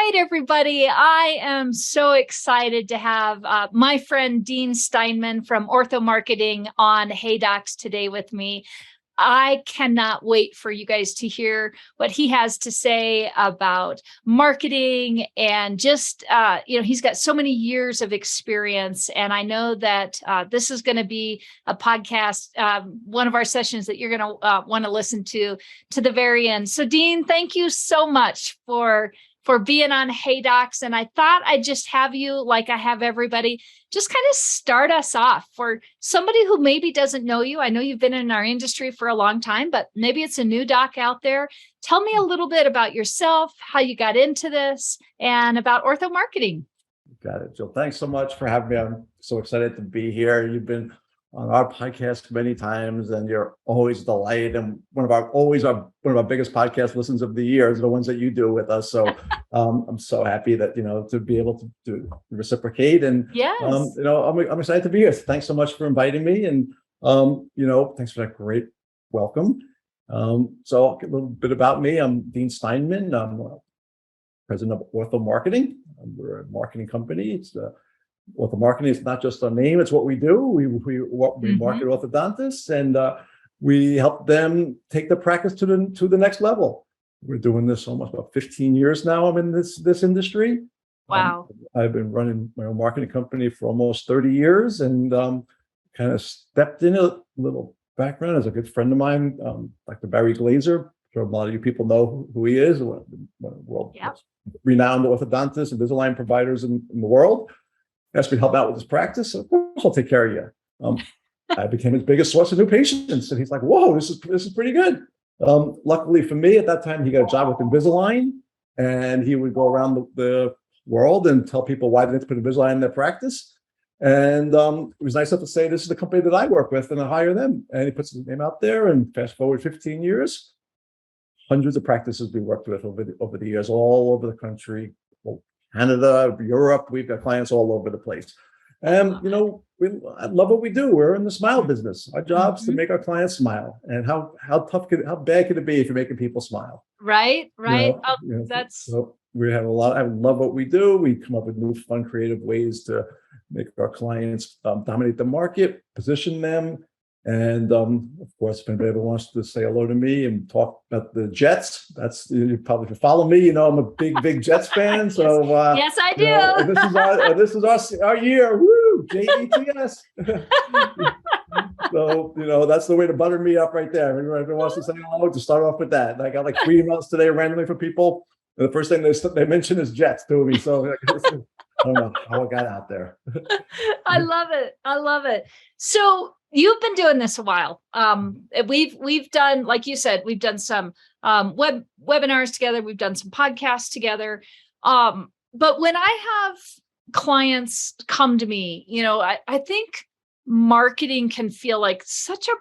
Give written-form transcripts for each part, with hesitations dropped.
right, everybody. I am so excited to have my friend Dean Steinman from Ortho Marketing on Hey Docs today with me. I cannot wait for you guys to hear what he has to say about marketing and just, he's got so many years of experience. And I know that this is going to be a podcast, one of our sessions that you're going to want to listen to the very end. So Dean, thank you so much for being on Hey Docs. And I thought I'd just have you, like I have everybody, just kind of start us off for somebody who maybe doesn't know you. I know you've been in our industry for a long time, but maybe it's a new doc out there. Tell me a little bit about yourself, how you got into this, and about Ortho Marketing. Got it, Jill. Thanks so much for having me. I'm so excited to be here. You've been on our podcast many times, and you're always a delight. And one of our biggest podcast listens of the year is the ones that you do with us. So I'm so happy that to be able to reciprocate. And yes, I'm excited to be here. Thanks so much for inviting me, and thanks for that great welcome. So a little bit about me. I'm Dean Steinman. I'm president of Ortho Marketing. We're a marketing company. It's Ortho Marketing is not just a name; it's what we do. We market orthodontists, and we help them take the practice to the next level. We're doing this almost about 15 years now. I'm in this industry. Wow! I've been running my own marketing company for almost 30 years, and kind of stepped in a little background as a good friend of mine, Dr. Barry Glazer. A lot of you people know who he is. One of the world renowned orthodontists and Invisalign providers in the world. Asked me to help out with his practice. So of course, I'll take care of you. I became his biggest source of new patients, and he's like, "Whoa, this is pretty good." Luckily for me, at that time, he got a job with Invisalign, and he would go around the world and tell people why they need to put Invisalign in their practice. And it was nice enough to say, "This is the company that I work with, and I hire them." And he puts his name out there. And fast forward 15 years, hundreds of practices we worked with over the years, all over the country. Canada, Europe, we've got clients all over the place. And, I love what we do. We're in the smile business. Our job's to make our clients smile. And how bad could it be if you're making people smile? Right. So we have I love what we do. We come up with new, fun, creative ways to make our clients dominate the market, position them. And of course, if anybody ever wants to say hello to me and talk about the Jets, that's you probably follow me. I'm a big Jets fan. So yes, I do. This is our year. Woo, JETS. So that's the way to butter me up right there. Everybody wants to say hello, to start off with that. I got like 3 emails today randomly from people. And the first thing they mention is Jets to me. So I don't know how I got out there. I love it. So you've been doing this a while. We've done, like you said, we've done some webinars together. We've done some podcasts together. But when I have clients come to me, I think marketing can feel like such a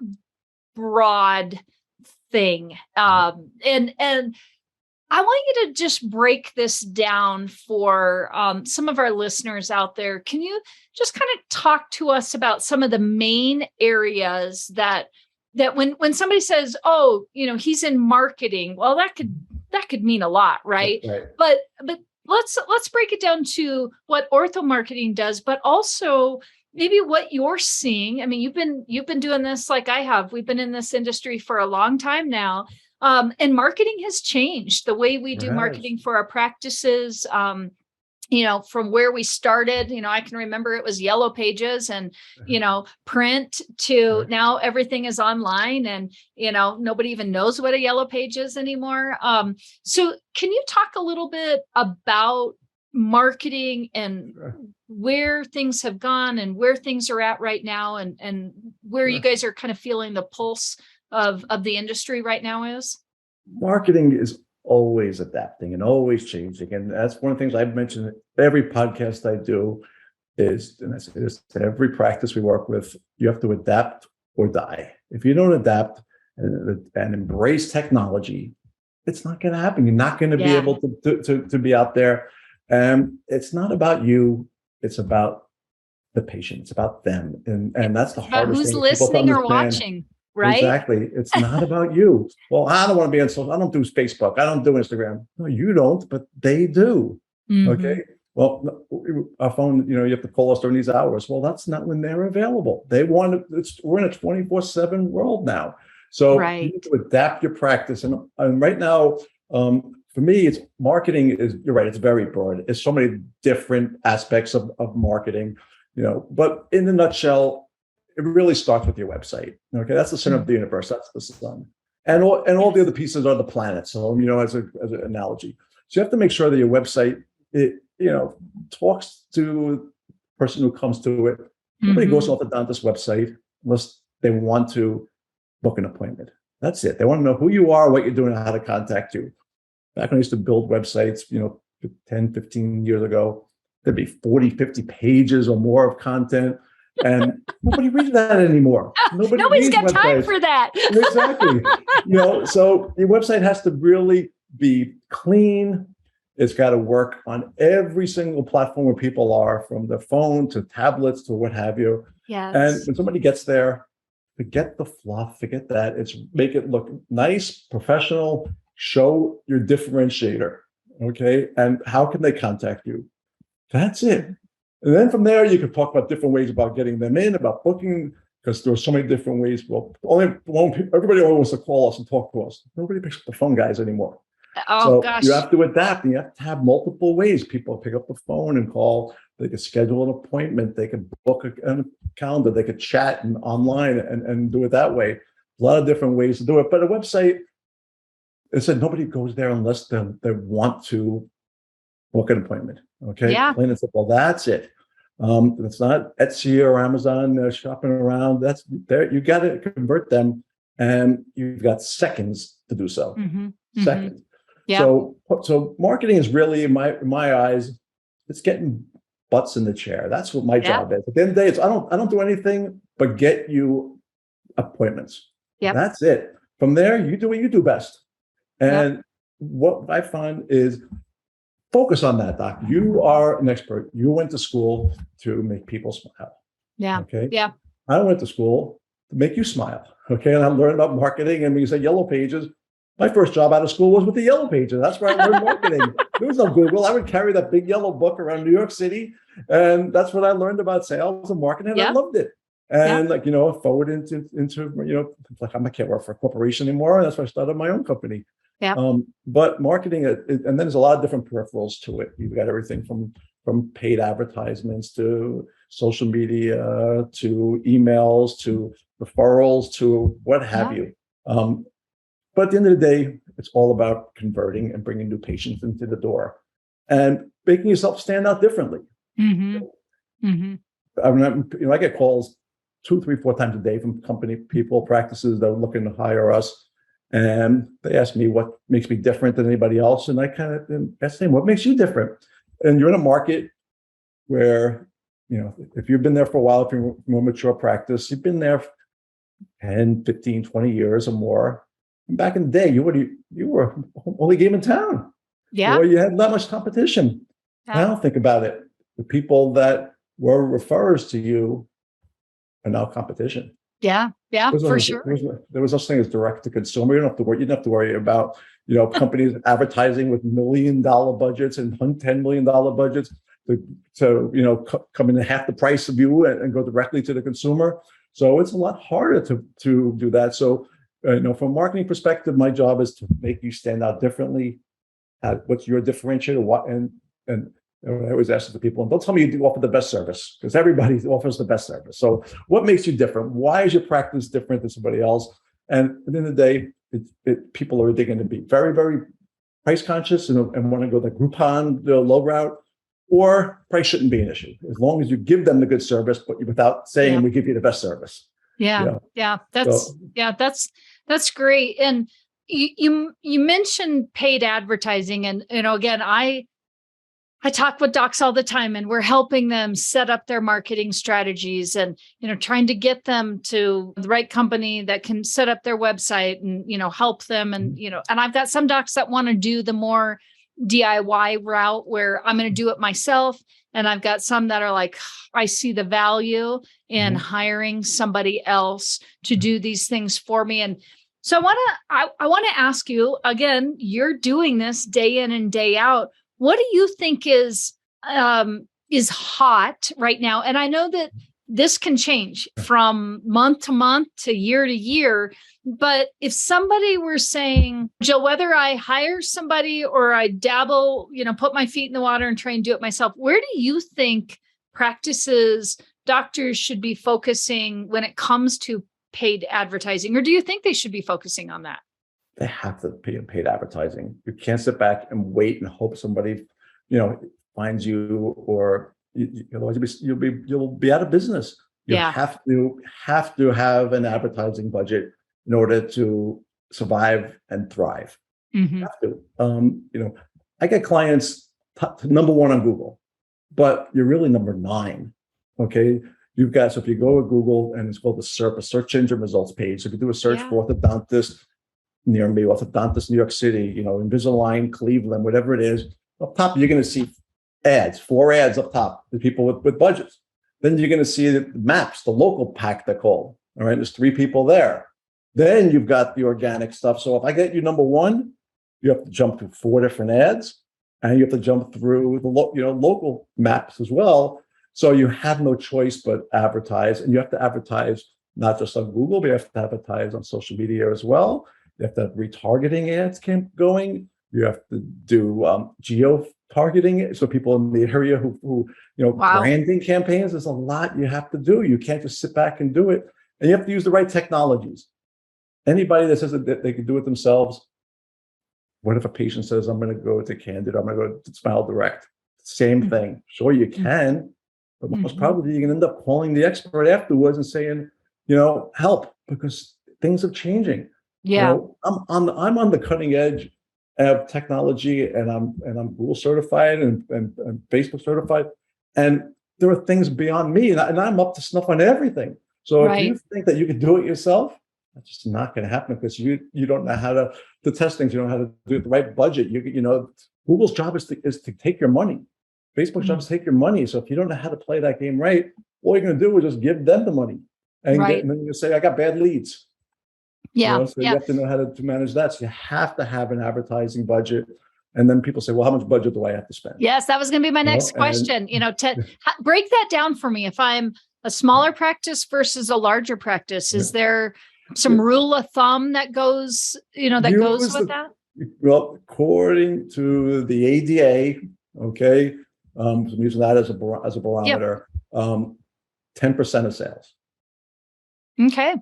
broad thing. And I want you to just break this down for some of our listeners out there. Can you just kind of talk to us about some of the main areas that when somebody says, "Oh, he's in marketing," well, that could mean a lot, right? But let's break it down to what Ortho Marketing does, but also maybe what you're seeing. I mean, you've been doing this like I have. We've been in this industry for a long time now. And marketing has changed the way we do marketing for our practices. From where we started, I can remember it was yellow pages and, print to now everything is online and, nobody even knows what a yellow page is anymore. So can you talk a little bit about marketing and where things have gone and where things are at right now and where you guys are kind of feeling the pulse of the industry right now is? Marketing is always adapting and always changing. And that's one of the things I've mentioned in every podcast I do is, and I say this to every practice we work with, you have to adapt or die. If you don't adapt and embrace technology, it's not going to happen. You're not going to be able to be out there. It's not about you. It's about the patient. It's about them. And that's the hardest thing. Who's listening or watching? Right? Exactly. It's not about you. Well, I don't want to be on social. I don't do Facebook. I don't do Instagram. No, you don't, but they do. Okay. Well, our phone, you have to call us during these hours. Well, that's not when they're available. They want to, we're in a 24/7 world now. So you Right. need to adapt your practice. And right now, for me, it's marketing is, you're right, it's very broad. It's so many different aspects of marketing, but in a nutshell, it really starts with your website. Okay. That's the center of the universe. That's the sun. And all the other pieces are the planets. So, as an analogy. So you have to make sure that your website, it, talks to the person who comes to it. Nobody goes off the dentist website unless they want to book an appointment. That's it. They want to know who you are, what you're doing, and how to contact you. Back when I used to build websites, 10, 15 years ago, there'd be 40, 50 pages or more of content. And nobody reads that anymore. Nobody's got time for that. Exactly. So your website has to really be clean. It's got to work on every single platform where people are, from the phone to tablets to what have you. Yes. And when somebody gets there, forget the fluff, forget that. It's make it look nice, professional, show your differentiator. Okay. And how can they contact you? That's it. And then from there, you can talk about different ways about getting them in, about booking, because there are so many different ways. Well, everybody only wants to call us and talk to us. Nobody picks up the phone, guys, anymore. Oh, gosh. You have to adapt, and you have to have multiple ways. People pick up the phone and call. They could schedule an appointment. They could book a calendar. They could chat and online and do it that way. A lot of different ways to do it. But a website, it said nobody goes there unless they want to book an appointment. Okay. Yeah. Plain and simple. That's it. It's not Etsy or Amazon shopping around. That's there. You got to convert them, and you've got seconds to do so. Seconds. Yeah. So marketing is really, in my eyes, it's getting butts in the chair. That's what my job is. At the end of the day, it's I don't do anything but get you appointments. Yep. That's it. From there, you do what you do best. And what I find is focus on that, Doc. You are an expert. You went to school to make people smile. Yeah. Okay. Yeah. I went to school to make you smile. Okay. And I learned about marketing. And when you say Yellow Pages, my first job out of school was with the Yellow Pages. That's where I learned marketing. There was no Google. I would carry that big yellow book around New York City. And that's what I learned about sales and marketing. And I loved it. And I forward into like I can't work for a corporation anymore. And that's why I started my own company. Yeah. But marketing, and then there's a lot of different peripherals to it. You've got everything from paid advertisements to social media to emails to referrals to what have you. But at the end of the day, it's all about converting and bringing new patients into the door and making yourself stand out differently. I get calls 2, 3, 4 times a day from company people, practices that are looking to hire us. And they ask me what makes me different than anybody else. And I kind of ask them, what makes you different? And you're in a market where, if you've been there for a while, if you're a more mature practice, you've been there 10, 15, 20 years or more. And back in the day, you were only game in town. Yeah. Or you had not much competition. Now think about it. The people that were referrers to you are now competition. Yeah, for sure. There was no such thing as direct to consumer. You didn't have to worry about, companies advertising with $1 million budgets and $10 million budgets to come in at half the price of you and go directly to the consumer. So it's a lot harder to do that. So, from a marketing perspective, my job is to make you stand out differently. What's your differentiator? And I always ask the people, don't tell me you offer the best service, because everybody offers the best service. So what makes you different? Why is your practice different than somebody else? And at the end of the day, people are going to be very, very price conscious and want to go the Groupon, the low route, or price shouldn't be an issue as long as you give them the good service, but without saying we give you the best service. That's great. And you mentioned paid advertising, and again, I talk with docs all the time, and we're helping them set up their marketing strategies and, trying to get them to the right company that can set up their website and, help them. And, and I've got some docs that want to do the more DIY route where I'm going to do it myself. And I've got some that are like, I see the value in hiring somebody else to do these things for me. And so I want to ask you again, you're doing this day in and day out. what do you think is hot right now? And I know that this can change from month to month to year, but if somebody were saying, Jill, whether I hire somebody or I dabble, put my feet in the water and try and do it myself, where do you think practices, doctors should be focusing when it comes to paid advertising? Or do you think they should be focusing on that? They have to pay paid advertising. You can't sit back and wait and hope somebody, finds you, or otherwise you'll be out of business. You have to have an advertising budget in order to survive and thrive. Mm-hmm. You have to. I get clients number one on Google, but you're really number 9. Okay. So if you go to Google, and it's called the SERP, a search engine results page. So if you do a search for orthodontist near me, orthodontist New York City, Invisalign, Cleveland, whatever it is, up top, you're going to see ads, 4 ads up top, the people with budgets. Then you're going to see the maps, the local pack they're called. All right. There's 3 people there. Then you've got the organic stuff. So if I get you number 1, you have to jump through 4 different ads, and you have to jump through the local maps as well. So you have no choice but advertise, and you have to advertise not just on Google, but you have to advertise on social media as well. You have to have retargeting ads going. You have to do geo targeting, so people in the area who branding campaigns. There's a lot you have to do. You can't just sit back and do it, and you have to use the right technologies. Anybody that says that they can do it themselves, what if a patient says, I'm going to go to Candid, I'm going to go to Smile Direct? Same thing. Sure, you can, but most probably you're going to end up calling the expert afterwards and saying, help, because things are changing. Yeah, I'm on the cutting edge of technology, and I'm Google certified and Facebook certified, and there are things beyond me, and I'm up to snuff on everything. So if you think that you can do it yourself, that's just not going to happen, because you don't know how to test things. You don't know how to do the right budget. Google's job is to take your money. Facebook's job is to take your money. So if you don't know how to play that game right, all you're going to do is just give them the money, and then you say, I got bad leads. Yeah. So you have to know how to manage that. So you have to have an advertising budget. And then people say, well, how much budget do I have to spend? Yes, that was going to be my next question. Break that down for me. If I'm a smaller practice versus a larger practice, is there some rule of thumb that goes, goes with that? Well, according to the ADA, okay, I'm using that as a barometer, 10% of sales. Okay.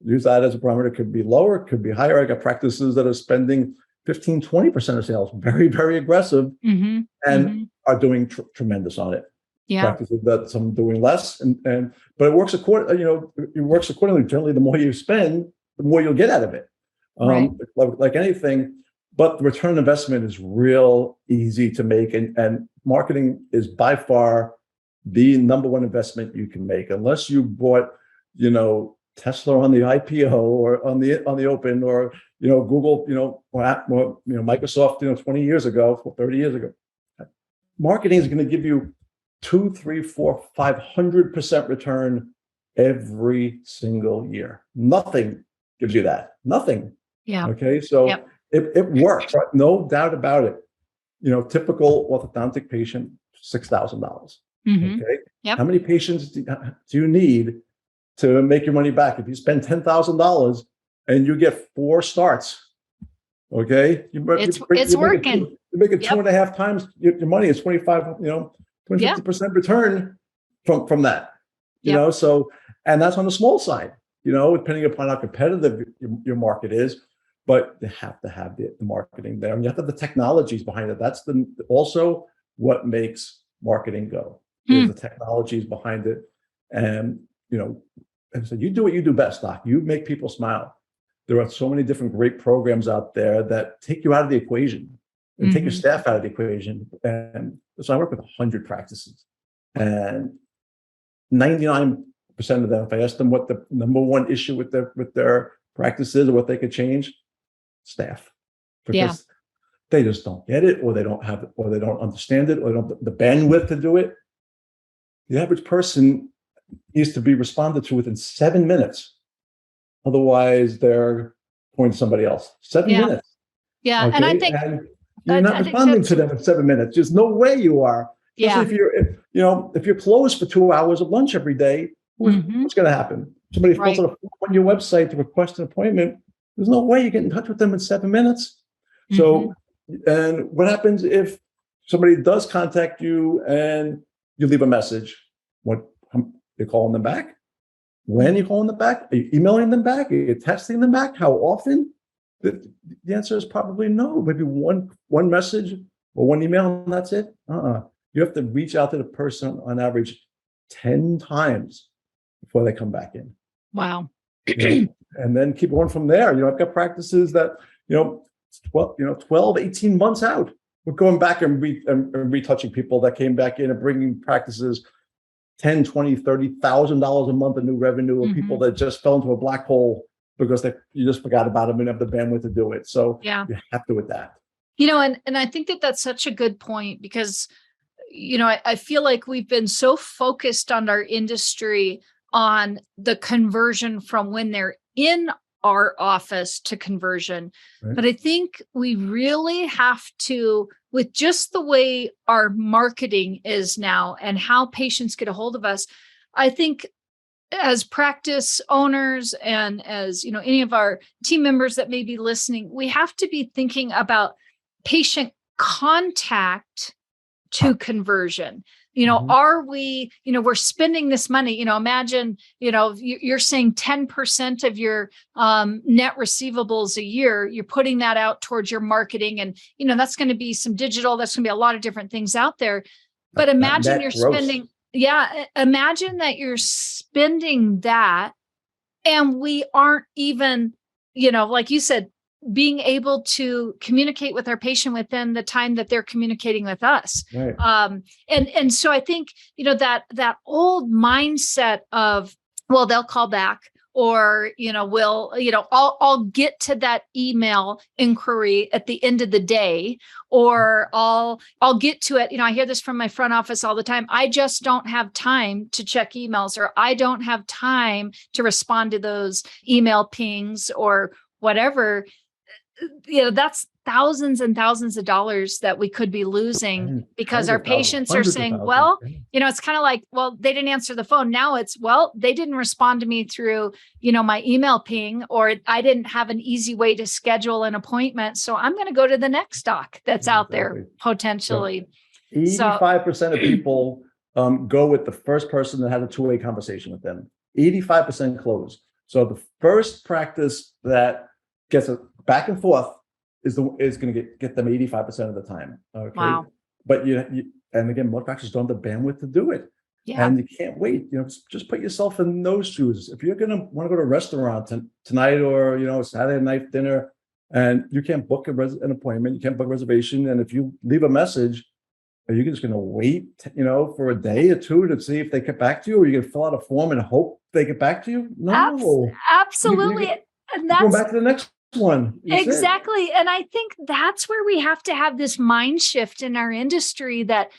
Use that as a barometer. Could be lower, could be higher. I got practices that are spending 15, 20% of sales, very, very aggressive, and are doing tremendous on it. Yeah. Practices that some doing less, but it works accordingly. Generally, the more you spend, the more you'll get out of it. Like anything, but the return on investment is real easy to make, and marketing is by far the number one investment you can make, unless you bought, Tesla on the IPO or on the open, or Google, or Microsoft, 20 years ago, 30 years ago. Marketing is going to give you 2, 3, 4, 500% return every single year. Nothing gives you that. Nothing. Yeah. Okay. So it works, right? No doubt about it. Typical orthodontic patient, $6,000. Okay. Yep. How many patients do you need to make your money back? If you spend $10,000 and you get 4 starts, okay, it's working. You're making 2.5 times your money. It's 50% return from that. So, and that's on the small side. Depending upon how competitive your market is, but you have to have the marketing there, and you have to have the technologies behind it. That's also what makes marketing go. Is the technologies behind it, and and so you do what you do best, Doc. You make people smile. There are so many different great programs out there that take you out of the equation and take your staff out of the equation. And so I work with 100 practices, and 99% of them, if I ask them what the number one issue with their practice is or what they could change, staff, because they just don't get it, or they don't have it, or they don't understand it, or they don't have the bandwidth to do it. The average person needs to be responded to within 7 minutes. Otherwise, they're pointing to somebody else. 7 minutes. Yeah. Okay? And I think You're not I think responding that's, to them in 7 minutes. There's no way you are. yeah. Especially if you're closed for 2 hours of lunch every day, what's going to happen? Somebody fills out a form on your website to request an appointment. There's no way you get in touch with them in 7 minutes. So, and what happens if somebody does contact you and you leave a message? You're calling them back? When are you calling them back? Are you emailing them back? Are you texting them back? How often? The answer is probably no. Maybe one message or one email, and that's it. You have to reach out to the person on average 10 times before they come back in. Wow. And then keep going from there. I've got practices that, 12, 18 months out, we're going back and retouching people that came back in and bringing practices $10, $20, $30,000 a month of new revenue, or people that just fell into a black hole because you just forgot about them and have the bandwidth to do it. So you have to with that. And I think that that's such a good point, because, I feel like we've been so focused on our industry on the conversion from when they're in our office to conversion. Right. But I think we really have to, with just the way our marketing is now and how patients get a hold of us, I think as practice owners and as, any of our team members that may be listening, we have to be thinking about patient contact to conversion. Are we, we're spending this money, imagine, you're saying 10% of your net receivables a year, you're putting that out towards your marketing. And, that's going to be some digital, that's going to be a lot of different things out there. But imagine you're spending, imagine that you're spending that and we aren't even, like you said, being able to communicate with our patient within the time that they're communicating with us. Right. And so I think, that old mindset of, well, they'll call back, or, I'll get to that email inquiry at the end of the day, or I'll get to it. I hear this from my front office all the time. I just don't have time to check emails, or I don't have time to respond to those email pings or whatever. That's thousands and thousands of dollars that we could be losing because our patients are saying, well, it's kind of like, well, they didn't answer the phone. Now it's, well, they didn't respond to me through, my email ping, or I didn't have an easy way to schedule an appointment. So I'm going to go to the next doc that's out there potentially. 85% of people go with the first person that had a two-way conversation with them. 85% close. So the first practice that gets a back and forth is going to get them 85% of the time. Okay. Wow. But and again, most practices don't have the bandwidth to do it. Yeah. And you can't wait. Just put yourself in those shoes. If you're going to want to go to a restaurant tonight, or Saturday night dinner, and you can't book an appointment, you can't book a reservation, and if you leave a message, are you just going to wait, for a day or two to see if they get back to you, or are you going to fill out a form and hope they get back to you? No. Absolutely. And that's going back to the next one. Exactly. And I think that's where we have to have this mind shift in our industry, that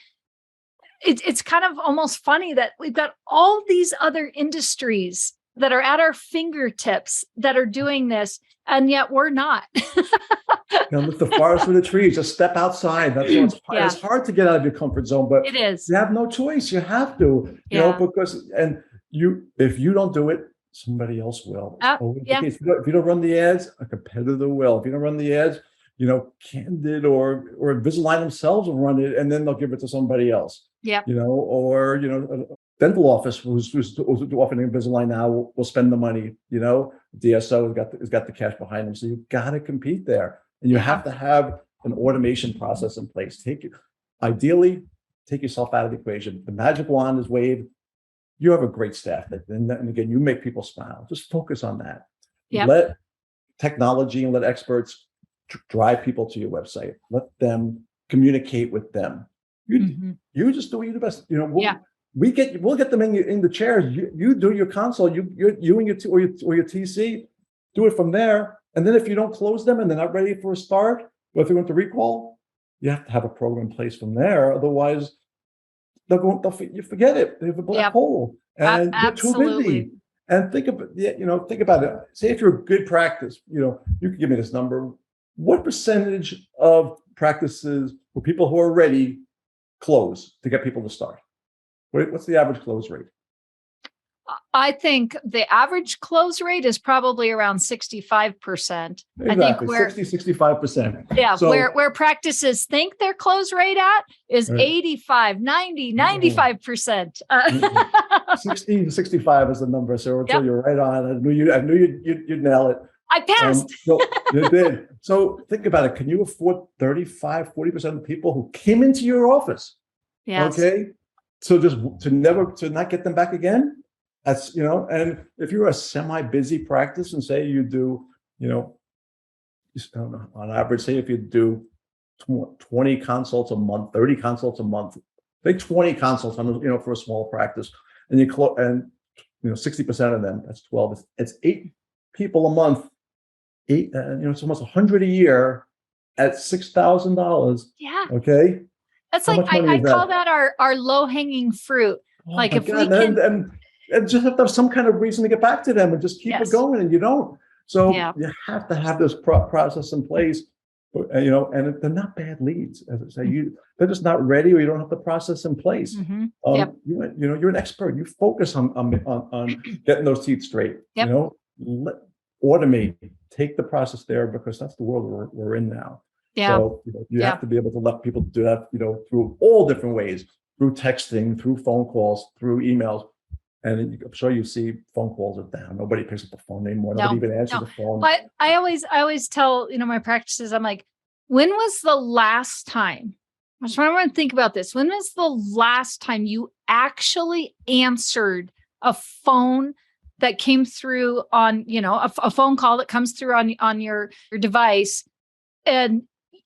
it's kind of almost funny that we've got all these other industries that are at our fingertips that are doing this, and yet we're not. Look, the forest for the trees, just step outside. That's what's hard. It's hard to get out of your comfort zone, but it is. You have no choice. You have to, because if you don't do it, somebody else will. If you don't run the ads, a competitor will. If you don't run the ads, Candid or Invisalign themselves will run it, and then they'll give it to somebody else. Yeah. Or a dental office who's offering Invisalign now will spend the money. DSO has got the cash behind them, so you've got to compete there, and you have to have an automation process in place. Ideally, take yourself out of the equation. The magic wand is waved. You have a great staff, and again, you make people smile. Just focus on that. Yep. Let technology and let experts drive people to your website. Let them communicate with them. You just do your best. We'll get them in the chairs. You do your console. You and your or your TC, do it from there. And then if you don't close them and they're not ready for a start, or if they want to recall, you have to have a program in place from there. Otherwise, you forget it. They have a black hole, and you're too busy. And think about it. Say if you're a good practice, you can give me this number. What percentage of practices for people who are ready close to get people to start? What's the average close rate? I think the average close rate is probably around 65%. Exactly, I think 65%. Yeah, so, where practices think their close rate at is right. 85, 90, 95%. 60 to 65 is the number. So Yep. you're right on. I knew you'd nail it. I passed. So you did. So think about it. Can you afford 35, 40% of the people who came into your office? Yes. Okay. So just to not get them back again. That's, and if you're a semi-busy practice and say you do, on average, say if you do 20 consults a month, 30 consults a month, take 20 consults on, for a small practice, and 60% of them, that's 12. It's 8 people a month. It's almost 100 a year at $6,000. Yeah. Okay. That's like, I call that our low-hanging fruit. Oh, like if God. we can. And just have to have some kind of reason to get back to them and just keep it going, and you don't. So you have to have this process in place, and they're not bad leads. As I say, they're just not ready, or you don't have the process in place. You're an expert. You focus on getting those teeth straight. Automate, take the process there, because that's the world we're in now. So you have to be able to let people do that, through all different ways, through texting, through phone calls, through emails. And I'm sure you see phone calls are down. Nobody picks up the phone anymore. Nobody even answers the phone. But I always tell, my practices, I'm like, when was the last time? I just want to think about this. When was the last time you actually answered a phone that came through on, a phone call that comes through on your device, and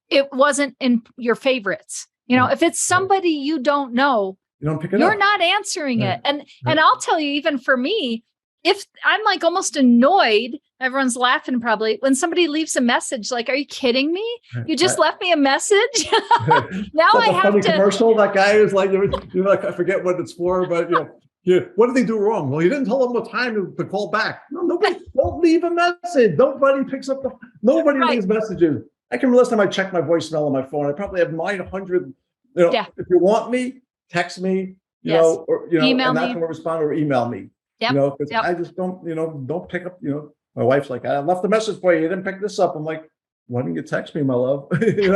it wasn't in your favorites? If it's somebody you don't know, you don't pick it up. You're not answering it. And I'll tell you, even for me, if I'm like almost annoyed, everyone's laughing probably, when somebody leaves a message, like, are you kidding me? You just left me a message. Now I have to. Commercial. That guy is like, like, I forget what it's for, but what did they do wrong? Well, you didn't tell them what time to call back. No, nobody. Don't leave a message. Nobody picks up nobody leaves messages. I can remember last time I checked my voicemail on my phone. I probably have 900. If you want me, text me, or email and me. that's when I respond, or email me. Because I just don't pick up. My wife's like, I left a message for you. You didn't pick this up. I'm like, why didn't you text me, my love? You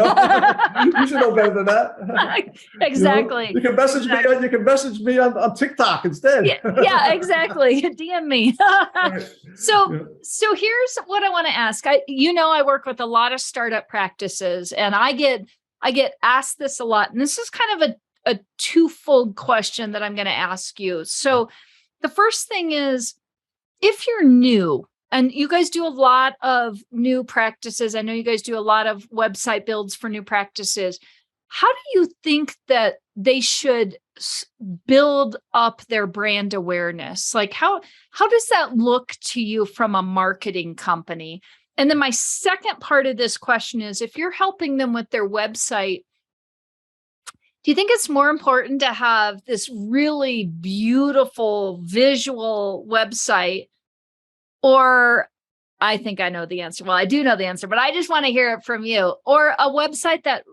should know better than that. Exactly. You can message me. You can message me on TikTok instead. Yeah, exactly. DM me. So here's what I want to ask. I work with a lot of startup practices, and I get asked this a lot. And this is kind of a twofold question that I'm going to ask you. So the first thing is, if you're new, and you guys do a lot of new practices, I know you guys do a lot of website builds for new practices. How do you think that they should build up their brand awareness? Like, how does that look to you from a marketing company? And then my second part of this question is, if you're helping them with their website, do you think it's more important to have this really beautiful visual website? Or, I think I know the answer. Well, I do know the answer, but I just want to hear it from you. Or a website that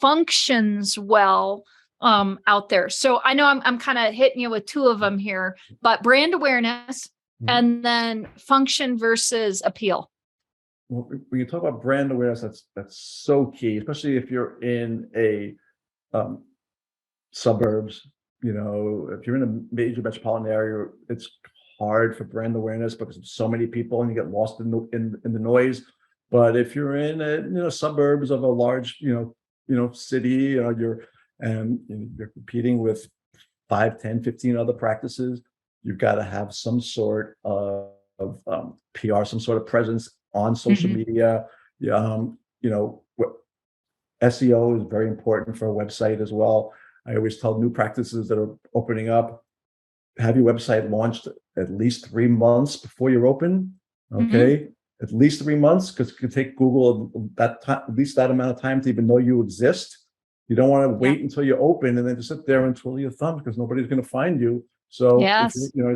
functions well out there. So I know I'm kind of hitting you with two of them here, but brand awareness and then function versus appeal. Well, when you talk about brand awareness, that's so key, especially if you're in a suburbs. If you're in a major metropolitan area, it's hard for brand awareness because of so many people, and you get lost in the noise. But if you're in suburbs of a large city, you're competing with 5, 10, 15 other practices, you've got to have some sort of PR, some sort of presence on social media. SEO is very important for a website as well. I always tell new practices that are opening up, have your website launched at least 3 months before you're open. Okay. At least 3 months, because it could take Google at least that amount of time to even know you exist. You don't want to wait until you open and then just sit there and twiddle your thumbs because nobody's going to find you. So,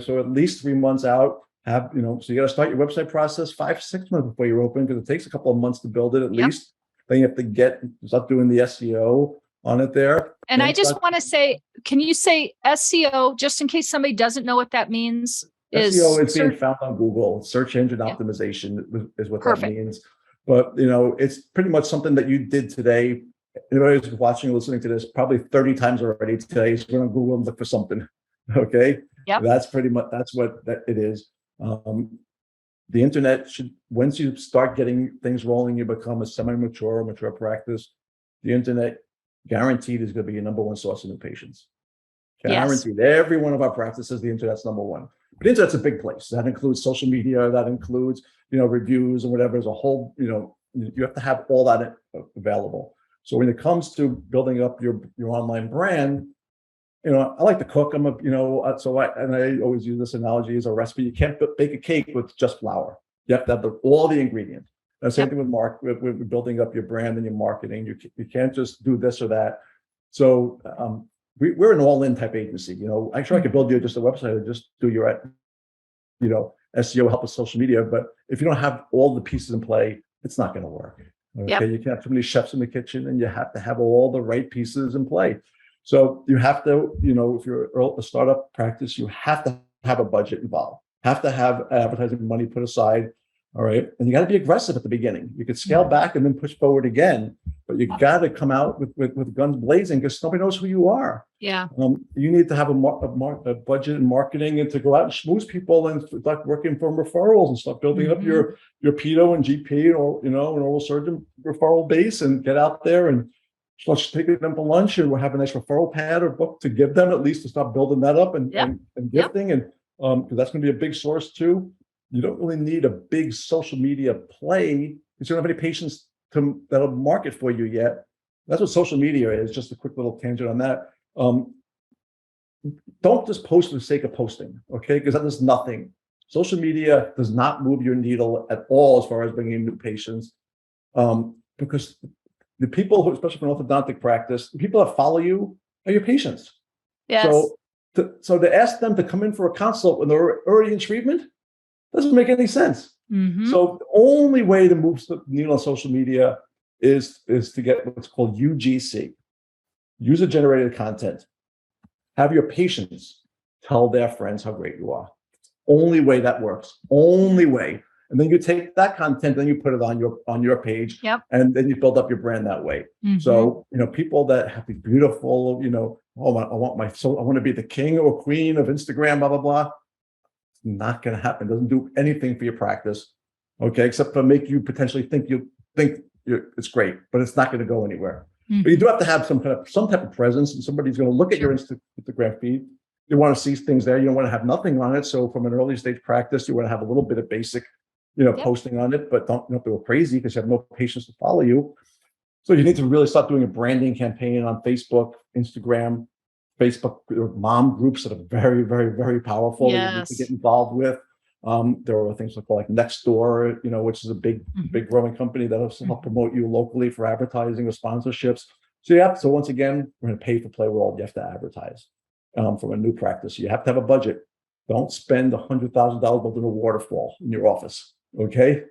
so at least 3 months out, so you got to start your website process 5, 6 months before you're open, because it takes a couple of months to build it at least. Then you have to start doing the SEO on it there. And I just want to say, can you say SEO, just in case somebody doesn't know what that means? SEO is being found on Google. Search engine optimization is what that means. But, it's pretty much something that you did today. Anybody who's watching or listening to this, probably 30 times already today is going to Google and look for something. Okay. Yep. That's what it is. The internet once you start getting things rolling, you become a mature practice. The internet guaranteed is going to be your number one source of new patients. Guaranteed. Yes. Every one of our practices, the internet's number one. But the internet's a big place. That includes social media. That includes, reviews and whatever. As a whole, you have to have all that available. So when it comes to building up your online brand, I like to cook. I always use this analogy as a recipe. You can't bake a cake with just flour. You have to have all the ingredients. The same thing with building up your brand and your marketing. You can't just do this or that. So we're an all-in type agency. Actually, I could build you just a website or just do your, SEO, help with social media. But if you don't have all the pieces in play, it's not going to work. Okay, you can't have too many chefs in the kitchen, and you have to have all the right pieces in play. So you have to, if you're a startup practice, you have to have a budget involved, have to have advertising money put aside. All right. And you got to be aggressive at the beginning. You could scale back and then push forward again, but you got to come out with guns blazing because nobody knows who you are. Yeah. You need to have a budget in marketing and to go out and schmooze people and start working from referrals and start building up your pedo and GP or, an oral surgeon referral base and get out there and start taking them for lunch, and we'll have a nice referral pad or book to give them at least to start building that up and gifting. And because that's going to be a big source too. You don't really need a big social media play because you don't have any patients that'll market for you yet. That's what social media is. Just a quick little tangent on that. Don't just post for the sake of posting, okay? Because that does nothing. Social media does not move your needle at all as far as bringing in new patients, because the people who, especially for an orthodontic practice, the people that follow you are your patients. Yes. So to ask them to come in for a consult when they're already in treatment doesn't make any sense. So the only way to move the needle on social media is to get what's called UGC, user-generated content. Have your patients tell their friends how great you are. Only way that works. Only way. And then you take that content, then you put it on your page, and then you build up your brand that way. So people that have these beautiful, I want to be the king or queen of Instagram, blah blah blah. Not going to happen. Doesn't do anything for your practice, okay, except for make you potentially think it's great, but it's not going to go anywhere. But you do have to have some type of presence, and somebody's going to look at your Instagram feed. You want to see things there. You don't want to have nothing on it. So from an early stage practice, you want to have a little bit of basic, posting on it, but don't go crazy because you have no patients to follow you. So you need to really start doing a branding campaign on Facebook, Instagram. Facebook mom groups that are very, very, very powerful that you need to get involved with. There are things like Nextdoor, which is a big growing company that will promote you locally for advertising or sponsorships. So once again, we're in a pay for play world. You have to advertise from a new practice. You have to have a budget. Don't spend $100,000 building a waterfall in your office. Okay.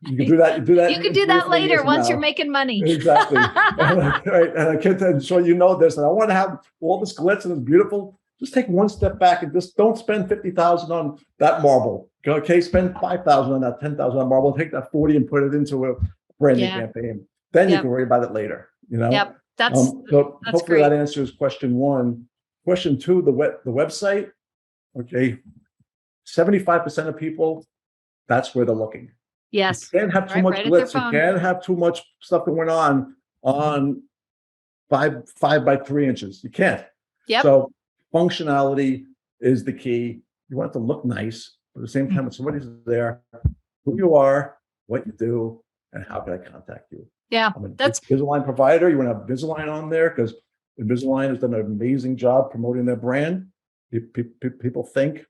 You can do that. You can do that later once you're making money. Exactly. Right. And I can't show this. And I want to have all this glitz and it's beautiful. Just take one step back and just don't spend $50,000 on that marble. Okay. Spend $5,000 on that, $10,000 on marble. Take that 40 and put it into a branding campaign. Then you can worry about it later. Yep. That's hopefully great. That answers question one. Question two, the website. Okay. 75% of people, that's where they're looking. Yes. You can't have too much glitz. You can't have too much stuff going on 5 by 3 inches. You can't. Yep. So functionality is the key. You want it to look nice, but at the same time, when somebody's there, who you are, what you do, and how can I contact you? Yeah. That's Invisalign provider. You want to have Invisalign on there because Invisalign has done an amazing job promoting their brand. People think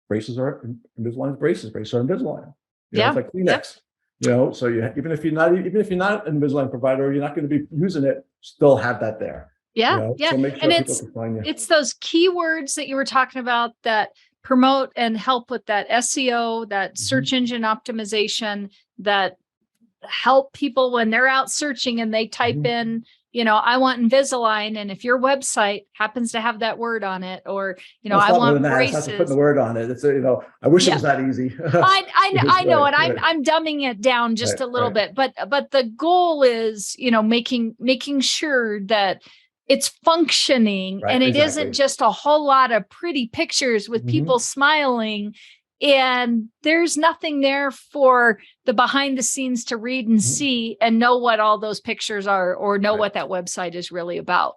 braces are Invisalign's braces. Braces are Invisalign. It's like Kleenex. So even if you're not an Invisalign provider, you're not going to be using it. Still have that there. Yeah. So make sure people can find you. It's those keywords that you were talking about that promote and help with that SEO, that search engine optimization, that help people when they're out searching and they type in, I want Invisalign. And if your website happens to have that word on it, or, I want braces. It's not putting the word on it. It's, I wish it was that easy. I know. And I'm dumbing it down just a little bit, but the goal is, making sure that it's functioning, and it isn't just a whole lot of pretty pictures with people smiling. And there's nothing there for the behind the scenes to read and see and know what all those pictures are, or know what that website is really about.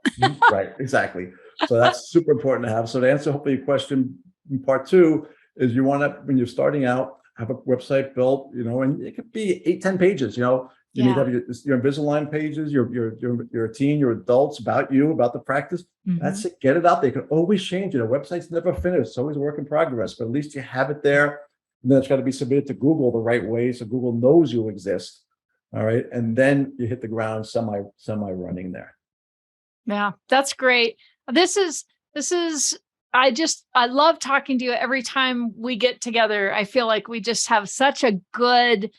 Right, exactly. So that's super important to have. So to answer hopefully your question in part 2 is, you want to, when you're starting out, have a website built, and it could be 8-10 pages, You need to have your Invisalign pages, your teen, your adults, about you, about the practice. That's it. Get it out there. You can always change it. A website's never finished. It's always a work in progress, but at least you have it there. And then it's got to be submitted to Google the right way, so Google knows you exist. All right. And then you hit the ground semi running there. Yeah, that's great. This is, I love talking to you every time we get together. I feel like we just have such a good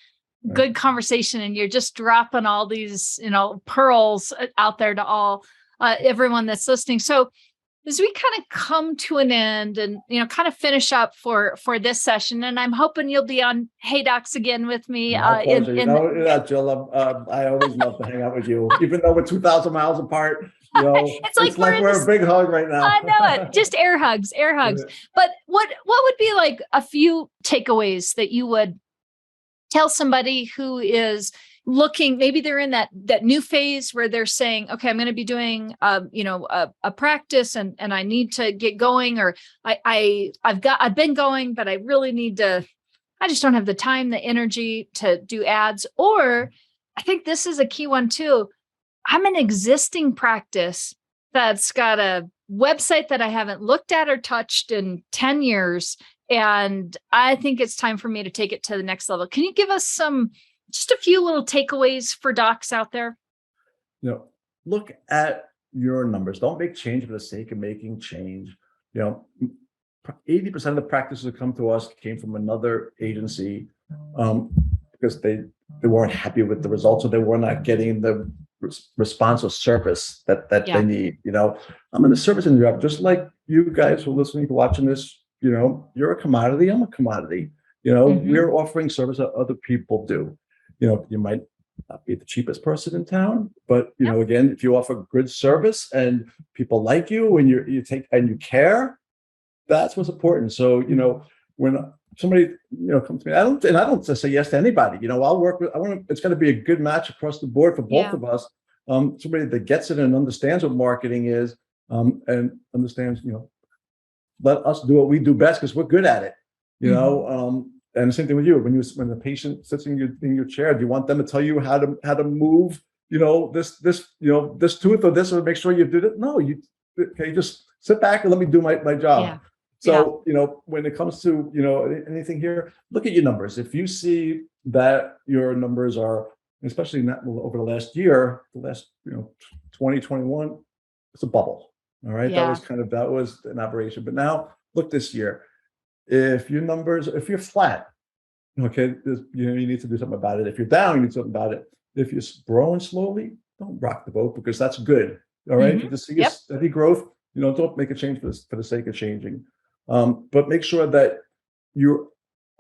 conversation, and you're just dropping all these, pearls out there to everyone that's listening. So as we kind of come to an end and, kind of finish up for this session, and I'm hoping you'll be on Hey Docs again with me. Jill, I always love to hang out with you, even though we're 2,000 miles apart. It's like we're a big hug right now. I know it. Just air hugs. But what would be like a few takeaways that you would tell somebody who is looking, maybe they're in that new phase where they're saying, okay, I'm going to be doing, a practice and I need to get going, or I've been going, but I really need to, I just don't have the time, the energy to do ads. Or I think this is a key one too. I'm an existing practice that's got a website that I haven't looked at or touched in 10 years. And I think it's time for me to take it to the next level. Can you give us just a few little takeaways for docs out there? Look at your numbers. Don't make change for the sake of making change. 80% of the practices that come to us came from another agency because they weren't happy with the results, or they were not getting the response or service that they need. I'm in the service industry, just like you guys who are listening to watching this. You're a commodity. I'm a commodity. We're offering service that other people do. You might not be the cheapest person in town, but again, if you offer good service and people like you and you take and you care, that's what's important. So when somebody comes to me, I don't just say yes to anybody. I'll work with. It's going to be a good match across the board for both of us. Somebody that gets it and understands what marketing is, and understands. Let us do what we do best because we're good at it. And the same thing with you. When the patient sits in your chair, do you want them to tell you how to move? This tooth or this, or make sure you do it? No, you just sit back and let me do my job. Yeah. So when it comes to anything here, look at your numbers. If you see that your numbers are, especially not over the last year, 2021, it's a bubble. All right. Yeah. That was an aberration. But now look this year. If you're flat, okay, you need to do something about it. If you're down, you need something about it. If you're growing slowly, don't rock the boat, because that's good. All right. If you just see a steady growth, don't make a change for the sake of changing. But make sure that you're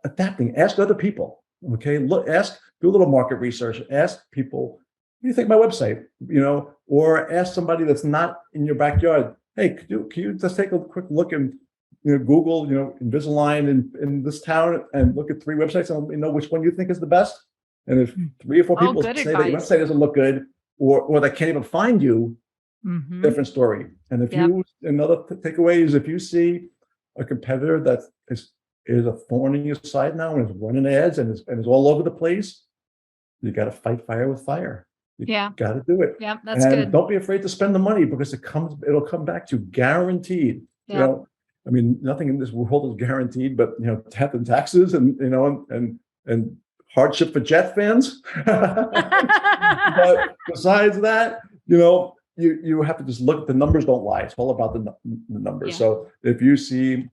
adapting. Ask other people. Okay. Do a little market research. Ask people, what do you think of my website? Or ask somebody that's not in your backyard. Hey, can you just take a quick look and Google, Invisalign in this town, and look at 3 websites and know which one you think is the best. And if 3 or 4 people say that your website doesn't look good, or they can't even find you, different story. And if another takeaway is, if you see a competitor that is a thorn in your side now and is running ads and is all over the place, you got to fight fire with fire. You got to do it. Yeah, that's good. Don't be afraid to spend the money, because it'll come back to you, guaranteed. Yeah. Nothing in this world is guaranteed, but death and taxes and hardship for Jet fans. But besides that, you have to just look at the numbers. Don't lie. It's all about the numbers. Yeah. So if you see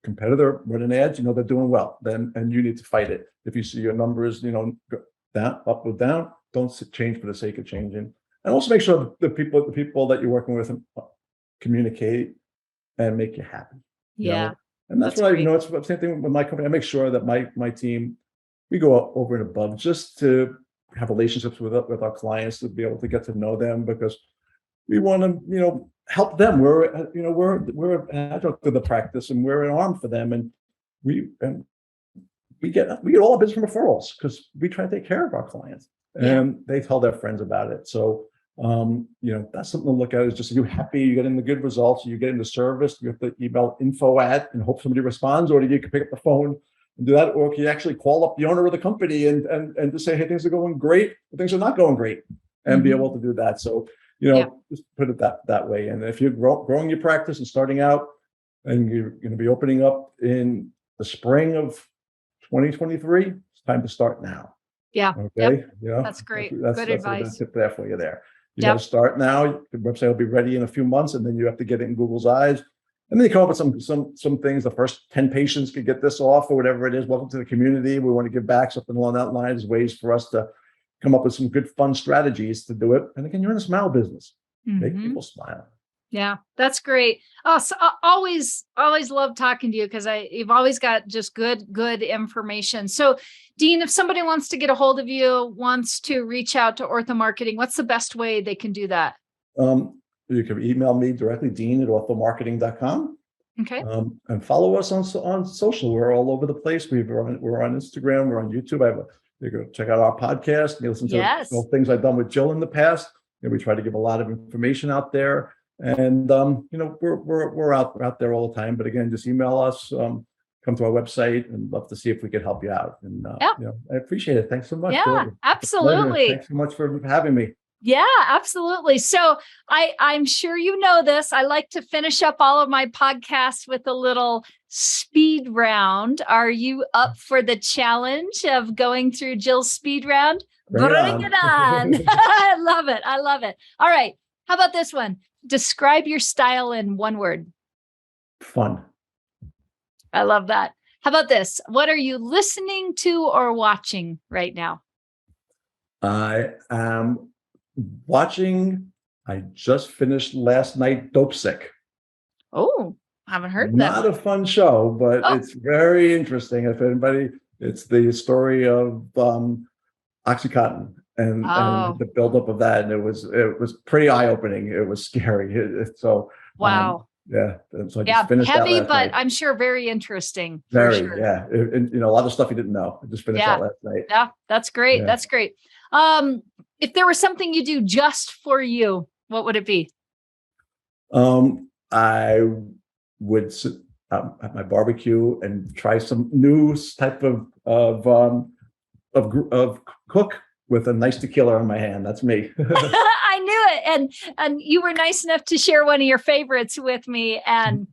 competitor running ads, they're doing well, and you need to fight it. If you see your numbers, down, up or down. Don't change for the sake of changing. And also make sure the people that you're working with communicate and make you happy. Yeah. And that's what it's the same thing with my company. I make sure that my team, we go over and above just to have relationships with our clients, to be able to get to know them, because we want to, help them. We're an adjunct to the practice, and we're an arm for them. And we get all our business from referrals because we try to take care of our clients, and they tell their friends about it. So, that's something to look at, is just, are you happy? You're getting the good results? Are you getting the service? You have to email info@ and hope somebody responds, or you can pick up the phone and do that, or can you actually call up the owner of the company and just say, hey, things are going great, or things are not going great, and be able to do that. So, just put it that way. And if you're growing your practice and starting out, and you're going to be opening up in the spring of 2023, it's time to start now. Yeah. Okay. That's great. That's Good advice. A tip there for you there. You got to start now. The website will be ready in a few months, and then you have to get it in Google's eyes. And then you come up with some things. The first 10 patients could get this off, or whatever it is. Welcome to the community. We want to give back, something along that line. There's ways for us to come up with some good, fun strategies to do it. And again, you're in a smile business. Make people smile. Yeah, that's great. Oh, so I always love talking to you, because you've always got just good information. So, Dean, if somebody wants to get a hold of you, wants to reach out to Ortho Marketing, what's the best way they can do that? You can email me directly, dean@orthomarketing.com. Okay. And follow us on social. We're all over the place. We're on Instagram. We're on YouTube. You can check out our podcast. You listen to things I've done with Jill in the past. We try to give a lot of information out there. And we're out there all the time. But again, just email us, come to our website, and love to see if we could help you out. And I appreciate it. Thanks so much. Yeah, absolutely. Thanks so much for having me. Yeah, absolutely. So I'm sure you know this. I like to finish up all of my podcasts with a little speed round. Are you up for the challenge of going through Jill's speed round? Bring it on. I love it. I love it. All right. How about this one? Describe your style in one word. Fun. I love that. How about this? What are you listening to or watching right now? I am watching. I just finished last night Dope Sick. Oh, I haven't heard that. Not a fun show, but it's very interesting. If anybody, it's the story of Oxycontin and the buildup of that, and it was pretty eye opening. It was scary. So wow. So I just finished heavy, that but night. I'm sure very interesting. Very, sure. And a lot of stuff you didn't know. I just finished that last night. Yeah, that's great. Yeah. That's great. If there was something you do just for you, what would it be? I would sit at my barbecue and try some new type of cook with a nice tequila in my hand. That's me. I knew it. And you were nice enough to share one of your favorites with me, and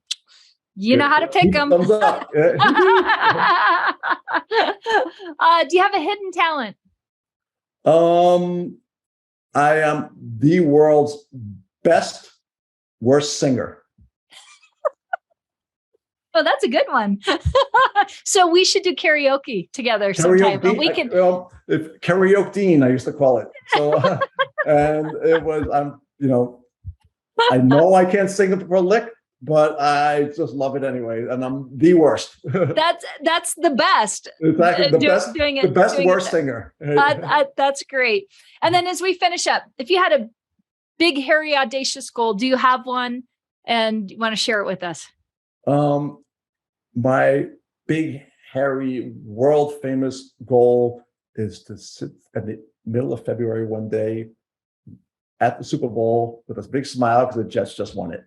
you know how to pick them. Thumbs up. Do you have a hidden talent? I am the world's worst singer. Oh, that's a good one. So we should do karaoke together sometime. But we can. If karaoke Dean, I used to call it. So, and it was, I know I can't sing it for a lick, but I just love it anyway, and I'm the worst. That's the best. Exactly, the best worst singer. That's great. And then as we finish up, if you had a big, hairy, audacious goal, do you have one? And you want to share it with us? My big, hairy, world famous goal is to sit at the middle of February one day at the Super Bowl with a big smile because the Jets just won it.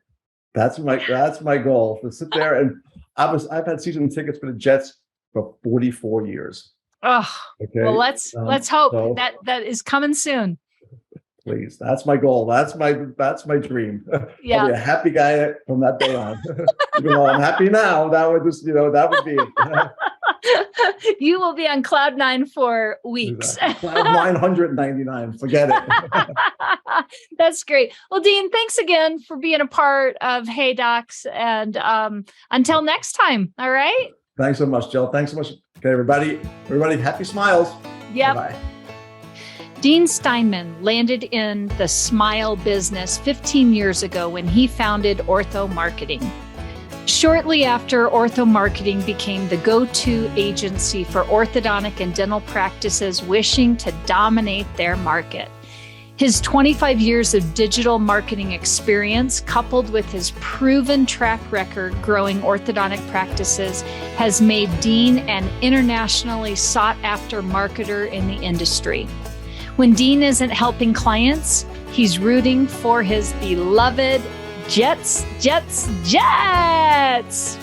That's my goal, to sit there. And I've had season tickets for the Jets for 44 years. Oh, okay. Well, let's hope that is coming soon. Please, that's my goal. That's my dream. Yeah, I'll be a happy guy from that day on. Even though I'm happy now, that would be it. You will be on cloud 9 for weeks. Exactly. Cloud 999. Forget it. That's great. Well, Dean, thanks again for being a part of Hey Docs, and until next time. All right. Thanks so much, Jill. Thanks so much. Okay, everybody, happy smiles. Yep. Bye. Dean Steinman landed in the smile business 15 years ago when he founded Ortho Marketing. Shortly after, Ortho Marketing became the go-to agency for orthodontic and dental practices wishing to dominate their market. His 25 years of digital marketing experience, coupled with his proven track record growing orthodontic practices, has made Dean an internationally sought-after marketer in the industry. When Dean isn't helping clients, he's rooting for his beloved Jets, Jets, Jets!